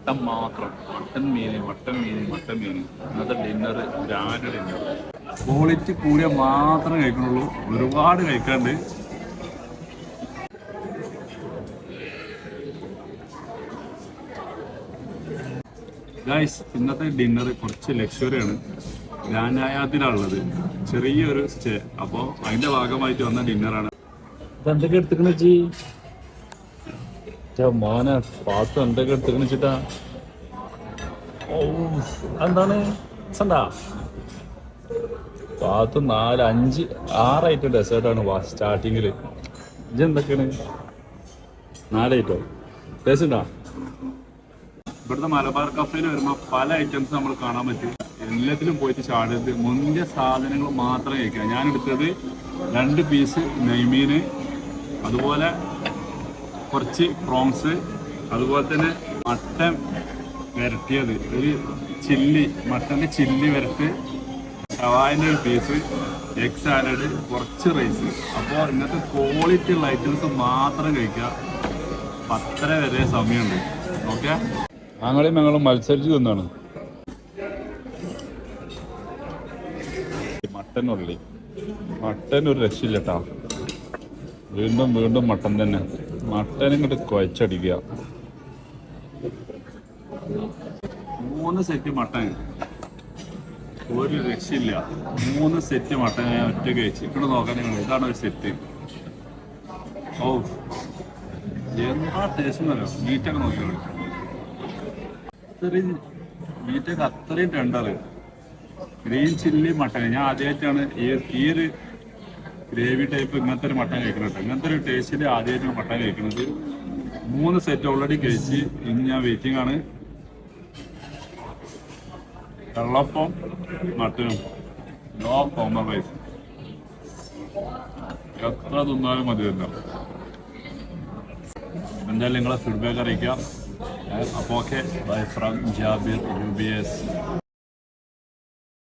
Mutton മാത്രം, mutton മീൻ ഇന്നത്തെ dinner, grand dinner. Quality കൂടിയ മാത്രം കഴിക്കണുള്ളൂ, ഒരുപാട് കഴിക്കാണ്ട്. ഗൈസ്, ഇന്നത്തെ ഡിന്നർ കുറച്ച് ലക്ഷറിയാണ്. ഗ്രാൻഡ് ഹയാത്തിലാണുള്ളത്, ചെറിയൊരു സ്റ്റേ. അപ്പോൾ അതിന്റെ ഭാഗമായിട്ട് വന്ന ഡിന്നറാണ്. എന്തൊക്കെ എടുത്തുക്കണ മോനെ പാത്ത്, എന്തൊക്കെ എടുത്തുക്കണ വെച്ചിട്ടാ? ഓ, എന്താണ് സണ്ടാ പാത്ത് 4, 5, 6 ഐറ്റം ഡെസേർട്ടാണ് സ്റ്റാർട്ടിങ്ങിൽ. എന്തൊക്കെയാണ് 4 ഐറ്റം ടേസ്റ്റ് ഉണ്ടാ? ഇവിടുത്തെ മലബാർ കഫേയിൽ വരുമ്പോൾ പല ഐറ്റംസ് നമ്മൾ കാണാൻ പറ്റും. എല്ലാത്തിലും പോയിട്ട് ചാടരുത്, മുന്തിയ സാധനങ്ങൾ മാത്രം കഴിക്കുക. ഞാൻ എടുത്തത് 2 പീസ് നെയ്മീന്, അതുപോലെ കുറച്ച് പ്രോൺസ്, അതുപോലെ തന്നെ മട്ടൻ വരട്ടിയത്, ഒരു ചില്ലി, മട്ടൻ്റെ ചില്ലി വരട്ട്, ഷവായിൻ്റെ ഒരു പീസ്, എഗ് സാലഡ്, കുറച്ച് റൈസ്. അപ്പോൾ ഇന്നത്തെ ക്വാളിറ്റി ഉള്ള ഐറ്റംസ് മാത്രം കഴിക്കുക. 10:30 വരെ സമയമുണ്ട്. ഓക്കെ, ഞങ്ങളും മത്സരിച്ച് തിന്നാണ്. മട്ടൻ ഒരു രക്ഷയില്ല കേട്ടോ. വീണ്ടും മട്ടൻ തന്നെ. മട്ടൻ ഇങ്ങോട്ട് കുഴച്ചടിക്കുക. 3 സെറ്റ് മട്ടൻ, ഒരു രക്ഷയില്ല. 3 സെറ്റ് മട്ടൻ ഞാൻ ഒറ്റ കഴിച്ച്. ഇവിടെ നോക്കാൻ നിങ്ങൾ, ഇതാണ് ഒരു സെറ്റ്. ഓ, എന്താ ടേസ്റ്റ് എന്നറിയോ? മീറ്റൊക്കെ നോക്കിയോളൂ, അത്രയും മീറ്റൊക്കെ അത്രയും ടെണ്ടർ. ഗ്രീൻ ചില്ലി മട്ടൻ ഞാൻ ആദ്യമായിട്ടാണ് ഈ ഒരു ഗ്രേവി ടൈപ്പ് ഇങ്ങനത്തെ ഒരു മട്ടൻ കഴിക്കുന്നത്. ഇങ്ങനത്തെ ഒരു ടേസ്റ്റിൽ ആദ്യമായിട്ടാണ് മട്ടൻ കഴിക്കുന്നത്. 3 സെറ്റ് ഓൾറെഡി കഴിച്ച്. ഇനി ഞാൻ വെയിറ്റിംഗ് ആണ്. വെള്ളപ്പം മട്ടനും നോ കോംപ്രമൈസ്. എത്ര തിന്നാലും മതിയല്ല. എന്തായാലും നിങ്ങളെ ഫീഡ്ബാക്ക് അറിയിക്കാം. അപ്പോൾ okay, bye from Jabir UBS.